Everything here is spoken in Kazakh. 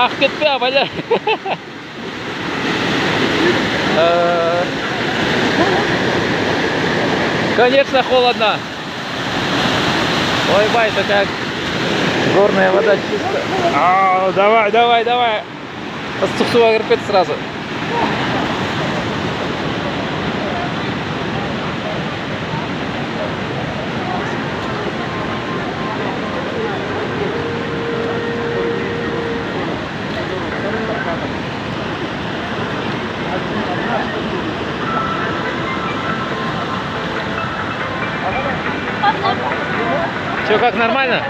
Ах, кетпе, абайла. Конечно, холодно. Ой, бай, такая горная вода чистая. Давай, давай, давай. Подсухсува кіріп сразу. Все как, нормально?